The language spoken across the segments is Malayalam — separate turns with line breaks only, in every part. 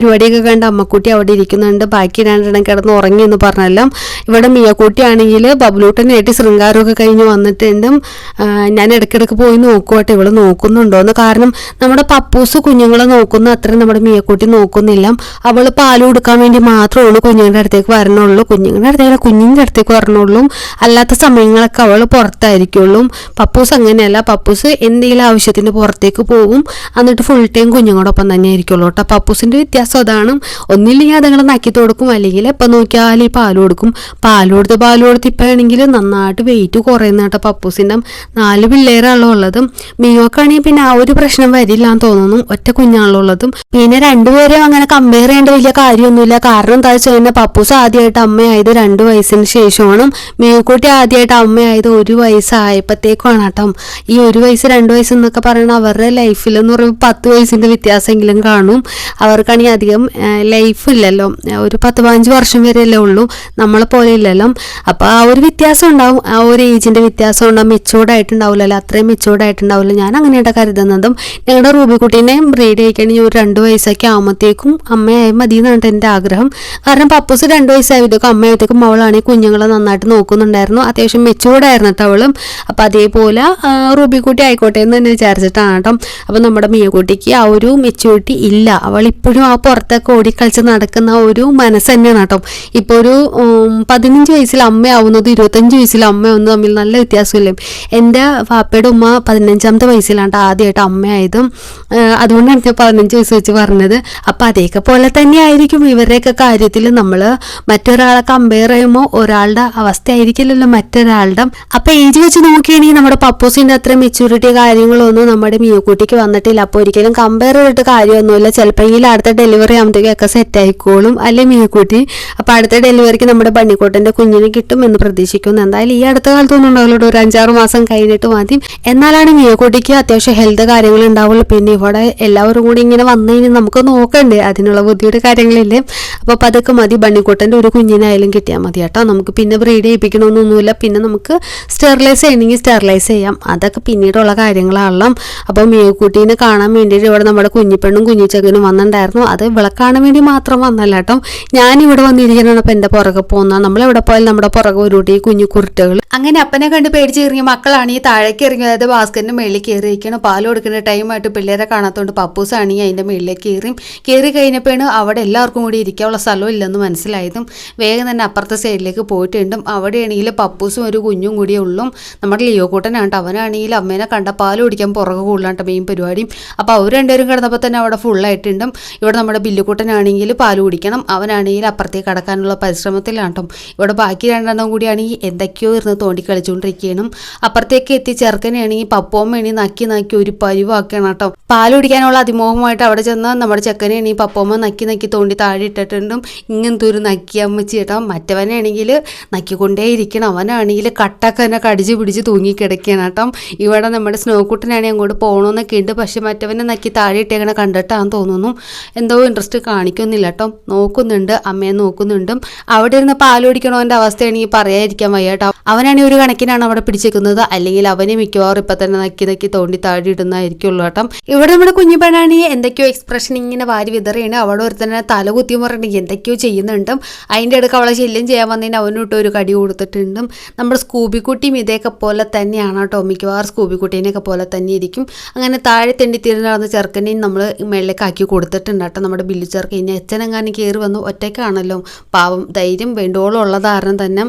പരിപാടിയൊക്കെ കണ്ട് അമ്മക്കുട്ടി അവിടെ ഇരിക്കുന്നുണ്ട്. ബാക്കി രണ്ടെണ്ണം കിടന്ന് ഉറങ്ങി എന്ന് പറഞ്ഞല്ലോ. ഇവിടെ മിയക്കുട്ടി ആണെങ്കിൽ ബബ്ലൂട്ടനായിട്ട് ശൃംഗാരമൊക്കെ കഴിഞ്ഞ് വന്നിട്ടുണ്ട്. ഞാൻ ഇടയ്ക്കിടയ്ക്ക് പോയി നോക്കുവാട്ടെ ഇവള് നോക്കുന്നുണ്ടോന്ന്. കാരണം നമ്മുടെ പപ്പൂസ് കുഞ്ഞുങ്ങളെ നോക്കുന്ന അത്രയും നമ്മുടെ മിയക്കുട്ടി നോക്കുന്നില്ല. അവള് പാല് കൊടുക്കാൻ വേണ്ടി മാത്രമേ കുഞ്ഞുങ്ങളുടെ അടുത്തേക്ക് വരണുള്ളൂ. കുഞ്ഞിൻ്റെ അടുത്തേക്ക് വരണുള്ളൂ. അല്ലാത്ത സമയങ്ങളൊക്കെ അവൾ പുറത്തായിരിക്കുള്ളൂ. പപ്പൂസ് അങ്ങനെയല്ല. പപ്പൂസ് എന്തെങ്കിലും ആവശ്യത്തിന് പുറത്തേക്ക് പോകും, എന്നിട്ട് ഫുൾ ടൈം കുഞ്ഞുങ്ങളോടൊപ്പം തന്നെ ആയിരിക്കുള്ളൂ കേട്ടോ. പപ്പൂസിന്റെ വ്യത്യാസം അതാണ്. ഒന്നില്ലെങ്കിൽ അതുങ്ങളെ നക്കി കൊടുക്കും, അല്ലെങ്കിൽ എപ്പം നോക്കിയാൽ ഈ പാല് കൊടുക്കും. പാല് കൊടുത്ത് ഇപ്പം ആണെങ്കിൽ നന്നായിട്ട് വെയിറ്റ് കുറയുന്ന കേട്ടോ. പപ്പൂസിൻ്റെ 4 പിള്ളേരാണല്ലോ ഉള്ളത്. മിയോക്കാണെങ്കിൽ പിന്നെ ആ ഒരു പ്രശ്നം വരില്ല എന്ന് തോന്നുന്നു. ഒറ്റ കുഞ്ഞാണല്ലോ ഉള്ളതും. പിന്നെ രണ്ടുപേരെയും അങ്ങനെ കമ്പയർ ചെയ്യേണ്ട വലിയ കാര്യമൊന്നുമില്ല. കാരണം എന്താ വെച്ച് കഴിഞ്ഞാൽ പപ്പൂസ് ആദ്യമായിട്ട് അമ്മയായത് 2 വയസ്സിന് ശേഷമാണ്. മിയോക്കുട്ടി ആദ്യമായിട്ട് അമ്മയായത് 1 വയസ്സായപ്പോഴത്തേക്കാണ് കേട്ടോ. ഈ 1 വയസ്സ് 2 വയസ്സ് എന്നൊക്കെ പറയുന്നത് അവരുടെ ലൈഫിൽ എന്ന് പറയുമ്പോൾ 10 വയസ്സിൻ്റെ വ്യത്യാസമെങ്കിലും കാണും. അവർക്കാണെങ്കിൽ അധികം ലൈഫ് ഇല്ലല്ലോ, ഒരു 10-15 വർഷം വരെയല്ലേ ഉള്ളൂ, നമ്മളെ പോലെ ഇല്ലല്ലോ. അപ്പോൾ ആ ഒരു വ്യത്യാസം ഉണ്ടാവും, ആ ഒരു ഏജിൻ്റെ വ്യത്യാസം ഉണ്ടാവും. മെച്ചൂർഡ് ആയിട്ടുണ്ടാവില്ലല്ലോ, അത്രയും മെച്ചൂർഡ് ആയിട്ടുണ്ടാവില്ല. ഞാൻ അങ്ങനെയാണ് കരുതുന്നതും. ഞങ്ങളുടെ റൂബിക്കുട്ടീനെ ബ്രീഡ് ചെയ്യിക്കണമെങ്കിൽ ഒരു 2 വയസ്സൊക്കെ ആകുമ്പോഴത്തേക്കും അമ്മയായി മതി എന്നാണ് എൻ്റെ ആഗ്രഹം. കാരണം പപ്പൂസ് 2 വയസ്സായപ്പോഴത്തേക്കും അമ്മയായത്തേക്കും അവളാണെങ്കിൽ കുഞ്ഞുങ്ങളെ നന്നായിട്ട് നോക്കുന്നുണ്ടായിരുന്നു. അത്യാവശ്യം മെച്ചൂർഡ് ആയിരുന്നു കേട്ടോ അവളും. അപ്പോൾ അതേപോലെ റൂബിക്കുട്ടി ആയിക്കോട്ടെ എന്ന് തന്നെ വിചാരിച്ചിട്ടാണ് കേട്ടോ. അപ്പോൾ നമ്മുടെ മിയക്കുട്ടിക്ക് ആ ഒരു മെച്യൂരിറ്റി ഇല്ല. അവൾ ഇപ്പോഴും ആ പുറത്തൊക്കെ ഓടിക്കളിച്ച് നടക്കുന്ന ഒരു മനസ്സ് തന്നെയാണ് കേട്ടോ. ഇപ്പോൾ ഒരു 15 വയസ്സിൽ അമ്മയാവുന്നത് 25 വയസ്സിൽ അമ്മയാവുന്നത് തമ്മിൽ നല്ല വ്യത്യാസമില്ലേ. എൻ്റെ പാപ്പയുടെ ഉമ്മ 15ാമത്തെ വയസ്സിലാണ് ആദ്യമായിട്ട് അമ്മയായതും. അതുകൊണ്ടാണ് ഞാൻ 15 വയസ്സ് വെച്ച് പറഞ്ഞത്. അപ്പം അതേക്കെ പോലെ തന്നെ ആയിരിക്കും ഇവരുടെയൊക്കെ കാര്യത്തിൽ. നമ്മൾ മറ്റൊരാളെ കമ്പയർ ചെയ്യുമ്പോൾ ഒരാളുടെ അവസ്ഥ ആയിരിക്കില്ലല്ലോ മറ്റൊരാളുടെ. അപ്പം ഏജ് വെച്ച് നോക്കുകയാണെങ്കിൽ നമ്മുടെ പപ്പൂസിൻ്റെ അത്ര മെച്യൂരിറ്റി കാര്യങ്ങളൊന്നും നമ്മുടെ മിയക്കുട്ടിക്ക് വന്നിട്ടില്ല. അപ്പോൾ ഒരിക്കലും കമ്പയർ ചെയ്തിട്ട് കാര്യമൊന്നുമില്ല. ചിലപ്പോൾ അടുത്ത ഡെലിവറി ആകുമ്പോഴത്തേക്കൊക്കെ സെറ്റ് ആയിക്കോളും അല്ലേ മിയക്കുട്ടി. അപ്പോൾ അടുത്ത ഡെലിവറിക്ക് നമ്മുടെ ബണ്ണിക്കോട്ടൻ്റെ കുഞ്ഞിനെ കിട്ടും എന്ന് പ്രതീക്ഷിക്കുന്നു. എന്തായാലും ഈ അടുത്ത കാലത്തൊന്നും ഉണ്ടാവില്ല, ഒരു 5-6 മാസം കഴിഞ്ഞിട്ട് മതി. എന്നാലാണ് മിയക്കുട്ടിക്ക് അത്യാവശ്യം ഹെൽത്ത് കാര്യങ്ങൾ ഉണ്ടാവുള്ളൂ. പിന്നെ ഇവിടെ എല്ലാവരും കൂടി ഇങ്ങനെ വന്നു കഴിഞ്ഞാൽ നമുക്ക് നോക്കണ്ടേ, അതിനുള്ള ബുദ്ധിയുടെ കാര്യങ്ങളില്ലേ. അപ്പോൾ അതൊക്കെ മതി. ബണ്ണിക്കോട്ടൻ്റെ ഒരു കുഞ്ഞിനായാലും കിട്ടിയാൽ മതി കേട്ടോ. നമുക്ക് പിന്നെ ബ്രീഡ് ചെയ്യിപ്പിക്കണമെന്നൊന്നുമില്ല. പിന്നെ നമുക്ക് സ്റ്റെറിലൈസ് ചെയ്യണമെങ്കിൽ സ്റ്റെറിലൈസ് ചെയ്യാം. അതൊക്കെ പിന്നീടുള്ള കാര്യങ്ങളാണല്ലോ. അപ്പോൾ മിയക്കുട്ടീനെ കാണാൻ വേണ്ടിയിട്ട് ഇവിടെ നമ്മുടെ കുഞ്ഞിപ്പെണ്ണും കുഞ്ഞിച്ചകനും വന്നിട്ടുണ്ടായിരുന്നു. അത് വിളക്കാണാൻ വേണ്ടി മാത്രം വന്നല്ല കേട്ടോ. ഞാനിവിടെ വന്നിരിക്കണതാണ്. അപ്പം എൻ്റെ പുറകെ പോകുന്ന നമ്മളെവിടെ പോയാലും നമ്മുടെ പുറകെ ഉരുട്ടി കുഞ്ഞു കുരുട്ടുകൾ. അങ്ങനെ അപ്പനെ കണ്ട് പേടിച്ച് ഇറങ്ങിയ മക്കളാണ് ഈ താഴേക്ക് ഇറങ്ങി, അതായത് ഭാസ്കറിൻ്റെ മേളിൽ കയറിയിരിക്കണം. പാൽ കൊടുക്കുന്ന ടൈമായിട്ട് പിള്ളേരെ കാണാത്തതുകൊണ്ട് പപ്പൂസാണെങ്കിൽ അതിൻ്റെ മേളിലേക്ക് കയറി കഴിഞ്ഞപ്പോഴാണ് അവിടെ എല്ലാവർക്കും കൂടി ഇരിക്കാനുള്ള സ്ഥലവും ഇല്ലെന്ന് മനസ്സിലായതും. വേഗം തന്നെ അപ്പുറത്തെ സൈഡിലേക്ക് പോയിട്ടുണ്ടും. അവിടെയാണെങ്കിൽ പപ്പൂസും ഒരു കുഞ്ഞും കൂടിയേ ഉള്ളൂ. നമ്മുടെ ലിയോ കൂട്ടനാണ്. അവനാണെങ്കിൽ അമ്മേനെ കണ്ട പാൽ കുടിക്കാൻ പുറകെ കൂടുതലാണ്ട് മെയിൻ പരിപാടി. അപ്പോൾ അവർ രണ്ടുപേരും കിടന്നപ്പോൾ തന്നെ അവിടെ ഫുള്ളായിട്ടുണ്ടും. ഇവിടെ നമ്മുടെ ബില്ലുകൂട്ടനാണെങ്കിൽ പാല് കുടിക്കണം, അവനാണെങ്കിൽ അപ്പുറത്തേക്ക് കടക്കാനുള്ള പരിശ്രമത്തിലാണ് കേട്ടോ. ഇവിടെ ബാക്കി 2 കൂടിയാണെങ്കിൽ എന്തൊക്കെയോ ഇരുന്ന് തോണ്ടി കളിച്ചുകൊണ്ടിരിക്കണം. അപ്പുറത്തേക്ക് എത്തി ചെറുക്കനെയാണെങ്കിൽ പപ്പോമ്മയാണെങ്കിൽ നക്കി ഒരു പരിവാക്കണം കേട്ടോ. പാല് കുടിക്കാനുള്ള അതിമോഹമായിട്ട് അവിടെ ചെന്ന് നമ്മുടെ ചെക്കനെയാണെങ്കിൽ പപ്പോമ്മ നക്കി തോണ്ടി താഴെ ഇട്ടിട്ടുണ്ടും. ഇങ്ങനത്തെ ഒരു നക്കിയമ്മച്ചി കേട്ടോ. മറ്റവനാണെങ്കിൽ നക്കിക്കൊണ്ടേ ഇരിക്കണം. അവനാണെങ്കിൽ കട്ടൊക്കെ തന്നെ കടിച്ച് പിടിച്ച് തൂങ്ങിക്കിടക്കുകയാണ് കേട്ടോ. ഇവിടെ നമ്മുടെ സ്നോക്കുട്ടനാണെങ്കിൽ അങ്ങോട്ട് പോകണമെന്നൊക്കെ ഉണ്ട്. പക്ഷെ മറ്റവനെ നക്കി താഴെ ഇട്ടേക്കണ കണ്ടിട്ടാന്ന് തോന്നുന്നു. എന്തോ ഇൻട്രസ്റ്റ് കാണിക്കുന്നില്ല കേട്ടോ. നോക്കുന്നുണ്ട്, അമ്മയെ നോക്കുന്നുണ്ടും. അവിടെ ഇരുന്ന് പാൽ കുടിക്കണവൻ്റെ അവസ്ഥയാണെങ്കിൽ പറയാതിരിക്കാൻ വയ്യ കേട്ടോ. അവനാണെങ്കിൽ ഒരു കണക്കിനാണ് അവിടെ പിടിച്ചേക്കുന്നത്. അല്ലെങ്കിൽ അവനെ മിക്കവാറും ഇപ്പം തന്നെ നക്കി തോണ്ടി താഴെ ഇടുന്നതായിരിക്കുള്ളൂ കേട്ടോ. ഇവിടെ നമ്മുടെ കുഞ്ഞിപ്പെണ്ണാണെങ്കിൽ എന്തൊക്കെയോ എക്സ്പ്രഷൻ ഇങ്ങനെ വാരി വിതറിയാണ്. അവിടെ ഒരു തന്നെ തലകുത്തി പറഞ്ഞിട്ട് എന്തൊക്കെയോ ചെയ്യുന്നുണ്ടും. അതിൻ്റെ ഇടയ്ക്ക് അവളെ ശല്യം ചെയ്യാൻ വന്നതിന് അവനോട്ട് ഒരു കടി കൊടുത്തിട്ടുണ്ടും. നമ്മുടെ സ്കൂബിക്കുട്ടിയും ഇതേക്കെ പോലെ തന്നെയാണ് കേട്ടോ. മിക്കവാറും സ്കൂബിക്കുട്ടീനെയൊക്കെ പോലെ തന്നെ ഇരിക്കും. അങ്ങനെ താഴെ തെണ്ടിത്തിരി നടന്ന ചെറുക്കനെയും നമ്മൾ മേളിലേക്ക് ആക്കി കൊടുത്തിട്ടുണ്ട് കേട്ടോ. നമ്മുടെ ബില്ലു ചെറുക്കൻ ഇനി അച്ഛനെങ്ങാനും കയറി വന്നു, ഒറ്റയ്ക്കാണല്ലോ പാവം. ധൈര്യം വേണ്ടോളം ഉള്ള കാരണം തന്നെ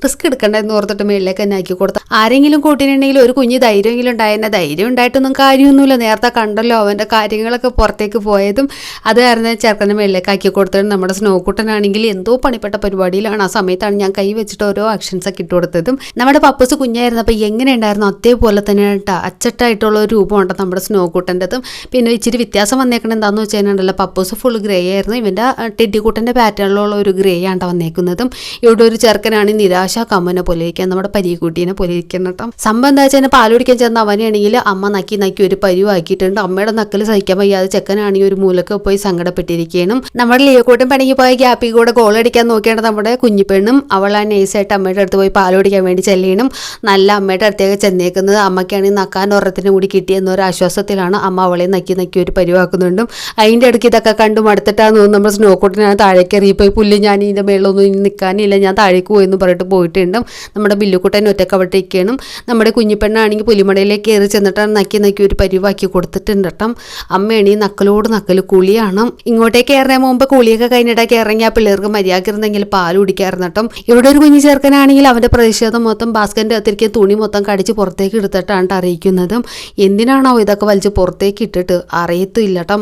റിസ്ക് എടുക്കണ്ടെന്ന് ഓർത്തിട്ട് മേളിലേക്ക് തന്നെ ആക്കി കൊടുത്ത. ആരെങ്കിലും കൂട്ടിനുണ്ടെങ്കിൽ ഒരു കുഞ്ഞ് ധൈര്യമെങ്കിലും ഉണ്ടായെന്നെ. ധൈര്യം ഉണ്ടായിട്ടൊന്നും കാര്യമൊന്നുമില്ല. നേരത്തെ കണ്ടല്ലോ അവൻ്റെ കാര്യങ്ങളൊക്കെ പുറത്തേക്ക് പോയതും. അത് കാരണം ചെറുക്കനെ മേളിലേക്ക് ആക്കി കൊടുത്തിട്ട് നമ്മുടെ സ്നോക്കുട്ടനാണെങ്കിൽ എന്തോ പണിപ്പെട്ട പരിപാടിയിലാണ്. ആ സമയത്താണ് ഞാൻ കൈ വെച്ചിട്ട് ഓരോ ആക്ഷൻസൊക്കെ ഇട്ട് കൊടുത്തതും. നമ്മുടെ പപ്പൂസ് കുഞ്ഞായിരുന്നു. അപ്പോൾ എങ്ങനെ ഉണ്ടായിരുന്നു അതേപോലെ തന്നെ കേട്ടോ. അച്ചട്ടായിട്ടുള്ള ഒരു രൂപമുണ്ട് നമ്മുടെ സ്നോക്കുട്ടൻ്റെതും. പിന്നെ ഇച്ചിരി വ്യത്യാസം വന്നേക്കണം എന്താണെന്ന് വെച്ച് കഴിഞ്ഞാൽ പപ്പൂസ് ഫുൾ ഗ്രേ ആയിരുന്നു. ഇവൻ്റെ ടെഡിക്കുട്ടൻ്റെ പാറ്റേണിലുള്ള ഒരു ഗ്രേ ആണ് വന്നേക്കുന്നതും. ഇവിടെ ഒരു ചെറുക്കനാണ് നിരാശ കമ്മനെ പോലെ ഇരിക്കാൻ, നമ്മുടെ പരീക്കുട്ടീനെ പോലെ ഇരിക്കണം കേട്ടോ. സംഭവം എന്താ വെച്ചാൽ പാൽ കുടിക്കാൻ ചെന്ന അവനാണെങ്കിൽ അമ്മ നക്കി ഒരു പരിവാക്കിയിട്ടുണ്ട്. അമ്മയുടെ നക്കൽ സഹിക്കാൻ വയ്യാതെ ചെക്കനാണെങ്കിൽ ഒരു മൂലക്ക് പോയി സങ്കടപ്പെട്ടിരിക്കുകയാണ്. നമ്മുടെ ലിയോക്കൂട്ടൻ പണിക്ക് പോയ ഗ്യാപ്പിൽ കൂടെ ഗോൾ അടിക്കാൻ നോക്കിയാണ് നമ്മുടെ കുഞ്ഞിപ്പെണ്ണും. അവൾ ആ നൈസായിട്ട് അമ്മയുടെ അടുത്ത് പോയി പാൽ കുടിക്കാൻ വേണ്ടി ചെല്ലണം. നല്ല അമ്മയുടെ അടുത്തേക്ക് ചെന്നേക്കുന്നത്. അമ്മയ്ക്കാണെങ്കിൽ നക്കാൻ ഒരത്തിന് കൂടി കിട്ടിയെന്നൊരു ആശ്വാസത്തിലാണ് അമ്മ അവളെ നക്കി ഒരു പരിവാക്കുന്നുണ്ടും. അതിൻ്റെ ഇടയ്ക്ക് ഇതൊക്കെ കണ്ടു മടുത്തിട്ടാന്ന് തോന്നുന്നു നമ്മുടെ സ്നോക്കോട്ടിനാണ് താഴേക്ക് എറിയിപ്പോയി പുല്ല് ഞാൻ ഇതിൻ്റെ മേളിലൊന്നും ഇനി നിൽക്കാനില്ല ഞാൻ താഴേക്ക് പോയി എന്ന് പറഞ്ഞിട്ട് പോയിട്ടുണ്ട്. നമ്മുടെ ബില്ലുക്കുട്ടൻ ഒറ്റക്ക് അവിടെ ഇരിക്കണം. നമ്മുടെ കുഞ്ഞിപ്പെണ്ണാണെങ്കിൽ പുലിമടയിലേക്ക് കയറി ചെന്നിട്ടാണ് നക്കി ഒരു പരിവാക്കി കൊടുത്തിട്ടുണ്ട് കേട്ടോ. അമ്മയാണ് ഈ നക്കലോട് നക്കൽ കുളിയാണ്. ഇങ്ങോട്ടേക്ക് കയറുന്ന മുമ്പ് കുളിയൊക്കെ കഴിഞ്ഞിട്ടൊക്കെ ഇറങ്ങി ആ പിള്ളേർക്ക് മര്യാദ ഇരുന്നെങ്കിൽ പാൽ കുടിക്കാറുണ്ട് കേട്ടോ. ഇവിടെ ഒരു കുഞ്ഞു ചേർക്കനാണെങ്കിൽ അവൻ്റെ പ്രതിഷേധം മൊത്തം ബാസ്കറ്റിൻ്റെ അകത്തിരിക്കുക തുണി മൊത്തം കടിച്ച് പുറത്തേക്ക് എടുത്തിട്ടാണ് അറിയിക്കുന്നതും. എന്തിനാണോ ഇതൊക്കെ വലിച്ച് പുറത്തേക്ക് ഇട്ടിട്ട് അറിയത്തില്ല കേട്ടോ.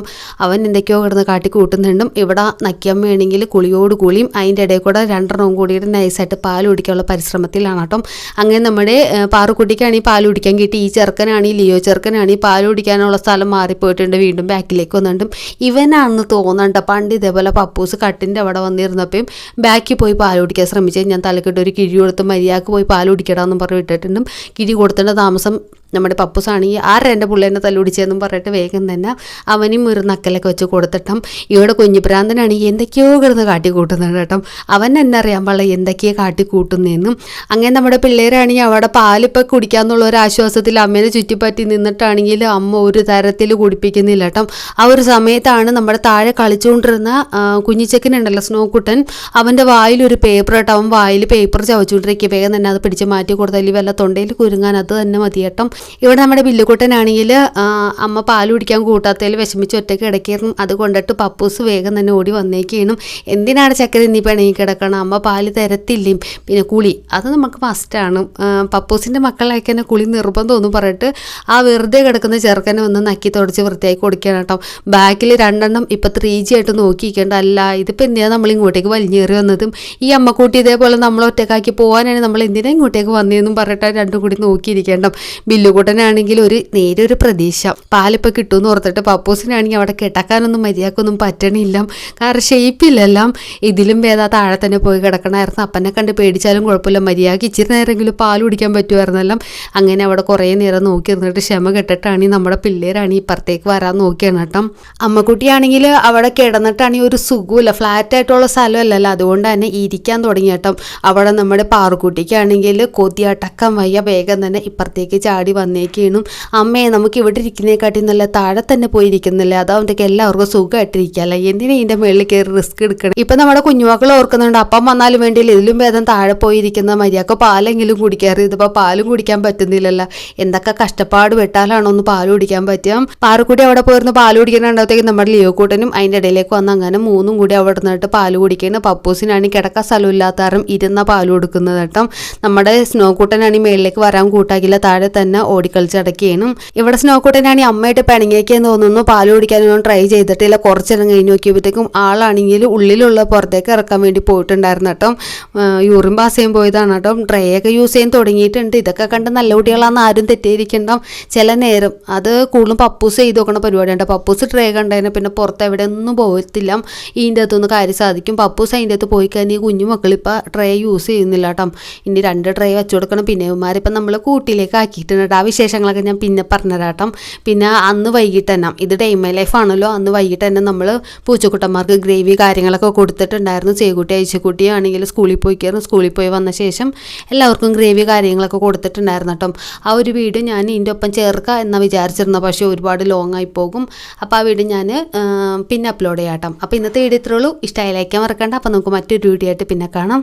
അവൻ എന്തൊക്കെയോ കിടന്ന് കാട്ടി കൂട്ടുന്നുണ്ടും. ഇവിടെ നക്കിയമ്മയാണെങ്കിൽ കുളിയോട് കുളിയും അതിൻ്റെ ഇടയിൽ കൂടെ രണ്ടെണ്ണവും കൂടിയിട്ട് നൈസായിട്ട് പാൽ കുടിക്കാനുള്ള പരിശ്രമത്തിലാണ് കേട്ടോ. അങ്ങനെ നമ്മുടെ പാറുക്കുട്ടിക്കാണെങ്കിൽ പാൽ കുടിക്കാൻ കിട്ടി. ഈ ചെറുക്കനാണെങ്കിൽ ലിയോ ചെറുക്കനാണെങ്കിൽ പാൽ കുടിക്കാനുള്ള സ്ഥലം മാറിപ്പോയിട്ടുണ്ട്. വീണ്ടും ബാക്കിലേക്ക് വന്നിട്ടും ഇവനാണെന്ന് തോന്നണ്ട പണ്ട് ഇതേപോലെ പപ്പൂസ് കട്ടിൻ്റെ അവിടെ വന്നിരുന്നപ്പോഴും ബാക്കിൽ പോയി പാൽ കുടിക്കാൻ ശ്രമിച്ചത് ഞാൻ തലക്കിട്ട് ഒരു കിഴി കൊടുത്ത് മര്യാദക്ക് പോയി പാൽ കുടിക്കടാന്നും പറഞ്ഞ് വിട്ടിട്ടുണ്ടും. കിഴി കൊടുത്തേണ്ട താമസം നമ്മുടെ പപ്പൂസാണെങ്കിൽ എൻ്റെ പിള്ളേനെ തല്ലുപിടിച്ചതെന്നും പറഞ്ഞിട്ട് വേഗം തന്നെ അവനും ഒരു നക്കലൊക്കെ വെച്ച് കൊടുത്തിട്ടും. ഇവിടെ കുഞ്ഞിപ്രാന്തനാണെങ്കിൽ എന്തൊക്കെയോ കിടന്ന് കാട്ടിക്കൂട്ടുന്നുണ്ട് കേട്ടോ. അവൻ എന്നെ അറിയാൻ പാടില്ല എന്തൊക്കെയോ കാട്ടിക്കൂട്ടുന്നതെന്നും. അങ്ങനെ നമ്മുടെ പിള്ളേരാണെങ്കിൽ അവിടെ പാലിപ്പോൾ കുടിക്കാന്നുള്ള ഒരു ആശ്വാസത്തിൽ അമ്മേനെ ചുറ്റിപ്പറ്റി നിന്നിട്ടാണെങ്കിൽ അമ്മ ഒരു തരത്തിൽ കുടിപ്പിക്കുന്നില്ല കേട്ടോ. ആ ഒരു സമയത്താണ് നമ്മുടെ താഴെ കളിച്ചുകൊണ്ടിരുന്ന കുഞ്ഞിച്ചക്കനുണ്ടല്ലോ സ്നോക്കുട്ടൻ അവൻ്റെ വായിലൊരു പേപ്പർ കേട്ടോ. അവൻ വായിൽ പേപ്പർ ചവച്ചുകൊണ്ടിരിക്കുക. വേഗം തന്നെ അത് പിടിച്ച് മാറ്റി കൊടുത്താൽ വല്ല തൊണ്ടയിൽ കുരുങ്ങാൻ അത് തന്നെ മതി കേട്ടോ. ഇവിടെ നമ്മുടെ ബില്ലുക്കുട്ടനാണെങ്കിൽ അമ്മ പാൽ കുടിക്കാൻ കൂട്ടാത്തതിൽ വിഷമിച്ച് ഒറ്റയ്ക്ക് കിടക്കായിരുന്നു. അത് കൊണ്ടിട്ട് പപ്പൂസ് വേഗം തന്നെ ഓടി വന്നേക്കാണ്. എന്തിനാണ് ചക്കര ഇനി പിണങ്ങി കിടക്കണം, അമ്മ പാല് തരത്തില്ലേയും. പിന്നെ കുളി അത് നമുക്ക് മസ്റ്റാണ്. പപ്പൂസിൻ്റെ മക്കളൊക്കെ തന്നെ കുളി നിർബന്ധമൊന്നും പറഞ്ഞിട്ട് ആ വെറുതെ കിടക്കുന്ന ചെറുക്കനെ ഒന്ന് നക്കി തുടച്ച് വൃത്തിയാക്കി കൊടുക്കണം കേട്ടോ. ബാക്കിൽ രണ്ടെണ്ണം ഇപ്പം 3G ആയിട്ട് നോക്കിയിരിക്കേണ്ട. അല്ല ഇതിപ്പോൾ എന്തിനാണ് നമ്മൾ ഇങ്ങോട്ടേക്ക് വലിഞ്ഞേറി വന്നതും ഈ അമ്മക്കൂട്ടി ഇതേപോലെ നമ്മൾ ഒറ്റക്കാക്കി പോകാനാണ് നമ്മൾ എന്തിനാ ഇങ്ങോട്ടേക്ക് വന്നതെന്നും പറഞ്ഞിട്ട് രണ്ടും കൂടി നോക്കിയിരിക്കേണ്ട. ബില്ലുകൂട്ടനാണെങ്കിൽ നേരെ ഒരു പ്രതീക്ഷ പാലിപ്പോൾ കിട്ടുമെന്ന് ഓർത്തിട്ട് പപ്പൂസിനാണെങ്കിൽ അവിടെ കിടക്കാനൊന്നും മര്യാദക്കൊന്നും പറ്റണില്ല. കാരണം ഷേപ്പില്ലെല്ലാം. ഇതിലും ഭേദം താഴെ തന്നെ പോയി കിടക്കണമായിരുന്നു. അപ്പനെ കണ്ട് പേടിച്ചാലും കുഴപ്പമില്ല, മര്യാദക്ക് ഇച്ചിരി നേരമെങ്കിലും പാൽ കുടിക്കാൻ പറ്റുമായിരുന്നെല്ലാം. അങ്ങനെ അവിടെ കുറേ നേരം നോക്കി ഇരുന്നിട്ട് ക്ഷമ കെട്ടിട്ടാണെങ്കിൽ നമ്മുടെ പിള്ളേരാണെങ്കിൽ ഇപ്പുറത്തേക്ക് വരാൻ നോക്കിയാണ് കേട്ടോ. അമ്മക്കുട്ടിയാണെങ്കിൽ അവിടെ കിടന്നിട്ടാണെങ്കിൽ ഒരു സുഖമില്ല, ഫ്ലാറ്റായിട്ടുള്ള സ്ഥലമല്ലല്ലോ, അതുകൊണ്ട് തന്നെ ഇരിക്കാൻ തുടങ്ങി കേട്ടോ. അവിടെ നമ്മുടെ പാറുക്കുട്ടിക്കാണെങ്കിൽ കൊതിയടക്കം വയ്യ. വേഗം തന്നെ ഇപ്പുറത്തേക്ക് ചാടി വന്നേക്കാണ്. അമ്മയെ നമുക്ക് ഇവിടെ ഇരിക്കുന്നതിനെക്കാട്ടി നല്ല താഴെ തന്നെ പോയിരിക്കുന്നില്ലേ, അതാവുമ്പോഴത്തേക്ക് എല്ലാവർക്കും സുഖമായിട്ടിരിക്കുകയല്ല, എന്തിനാ ഇതിൻ്റെ മുകളിൽ കയറി റിസ്ക് എടുക്കണം. ഇപ്പം നമ്മുടെ കുഞ്ഞുമക്കൾ ഓർക്കുന്നുണ്ട് അപ്പം വന്നാലും വേണ്ടിയില്ല ഇതിലും ഭേദം താഴെ പോയിരിക്കുന്ന മര്യാദക്ക് പാലെങ്കിലും കുടിക്കാറ്. ഇതിപ്പോൾ പാലും കുടിക്കാൻ പറ്റുന്നില്ലല്ലോ. എന്തൊക്കെ കഷ്ടപ്പാട് വെട്ടാലാണോ ഒന്ന് പാൽ കുടിക്കാൻ പറ്റുക. പാറുകൂടി അവിടെ പോയിരുന്നു പാൽ കുടിക്കാനുണ്ടാകത്തേക്ക് നമ്മുടെ ലിയോ കൂട്ടനും അതിൻ്റെ ഇടയിലേക്ക് വന്ന് അങ്ങനെ മൂന്നും കൂടി അവിടെ നിന്നിട്ട് പാൽ കുടിക്കണം. പപ്പൂസിനാണെങ്കിൽ കിടക്കാൻ സ്ഥലമില്ലാത്ത കാരണം ഇരുന്ന പാൽ കൊടുക്കുന്നത് കേട്ടോ. നമ്മുടെ സ്നോ കൂട്ടനാണെങ്കിൽ മേളിലേക്ക് വരാൻ കൂട്ടാക്കില്ല, താഴെ തന്നെ ഓടിക്കളിച്ചടക്കുകയാണ്. ഇവിടെ സ്നോക്കൂട്ടനാണെങ്കിൽ അമ്മയായിട്ട് പിണങ്ങിയേക്കെന്ന് തോന്നുന്നു. പാൽ കുടിക്കാനൊന്നും ട്രൈ ചെയ്തിട്ടില്ല. കുറച്ചിടം കഴിഞ്ഞ് നോക്കിയപ്പോഴത്തേക്കും ആളാണെങ്കിൽ ഉള്ളിലുള്ള പുറത്തേക്ക് ഇറക്കാൻ വേണ്ടി പോയിട്ടുണ്ടായിരുന്നു കേട്ടോ. യൂറിൻ പാസ് ചെയ്യാൻ പോയതാണ് കേട്ടോ. ട്രേ ഒക്കെ യൂസ് ചെയ്യാൻ തുടങ്ങിയിട്ടുണ്ട്. ഇതൊക്കെ കണ്ട് നല്ല കുട്ടികളാണെന്ന് ആരും തെറ്റിയിരിക്കണ്ടാവും. ചില നേരം അത് കൂടുതലും പപ്പൂസ് ചെയ്ത് നോക്കണ പരിപാടിയുണ്ട്. പപ്പൂസ് ട്രേ കണ്ടതിന് പിന്നെ പുറത്ത് എവിടെ ഒന്നും പോകത്തില്ല. ഇതിൻ്റെ അകത്തൊന്ന് കാര്യം സാധിക്കും. പപ്പൂസ് അതിൻ്റെ അകത്ത് പോയി കഴിഞ്ഞാൽ കുഞ്ഞു മക്കളിപ്പോൾ ട്രേ യൂസ് ചെയ്യുന്നില്ല കേട്ടോ. ഇനി 2 ട്രേ വെച്ച് കൊടുക്കണം. പിന്നെ ഇവന്മാരിപ്പം നമ്മൾ കൂട്ടിലേക്ക് ആക്കിയിട്ടുണ്ട്. ആ വിശേഷങ്ങളൊക്കെ ഞാൻ പിന്നെ പറഞ്ഞുതരാം. പിന്നെ അന്ന് വൈകിട്ട് തന്നെ ഇത് ഡെയ്മ ലൈഫാണല്ലോ, അന്ന് വൈകിട്ട് തന്നെ നമ്മൾ പൂച്ചക്കുട്ടന്മാർക്ക് ഗ്രേവി കാര്യങ്ങളൊക്കെ കൊടുത്തിട്ടുണ്ടായിരുന്നു. ചേക്കുട്ടി അയച്ചുകുട്ടി ആണെങ്കിൽ സ്കൂളിൽ പോയിക്കായിരുന്നു. സ്കൂളിൽ പോയി വന്ന ശേഷം എല്ലാവർക്കും ഗ്രേവി കാര്യങ്ങളൊക്കെ കൊടുത്തിട്ടുണ്ടായിരുന്നു കേട്ടോ. ആ ഒരു വീഡിയോ ഞാൻ ഇതിൻ്റെ ഒപ്പം ചേർക്കാം എന്നാണ് വിചാരിച്ചിരുന്നത്. പക്ഷേ ഒരുപാട് ലോങ് ആയി പോകും. അപ്പോൾ ആ വീഡിയോ ഞാൻ പിന്നെ അപ്ലോഡ് ചെയ്യാം കേട്ടോ. അപ്പോൾ ഇന്നത്തെ വീഡിയോ ഇത്രയുള്ളൂ. ഇഷ്ടമായി ലൈക്കാൻ മറക്കണ്ട. അപ്പോൾ നമുക്ക് മറ്റൊരു വീഡിയോ ആയിട്ട് പിന്നെ കാണാം.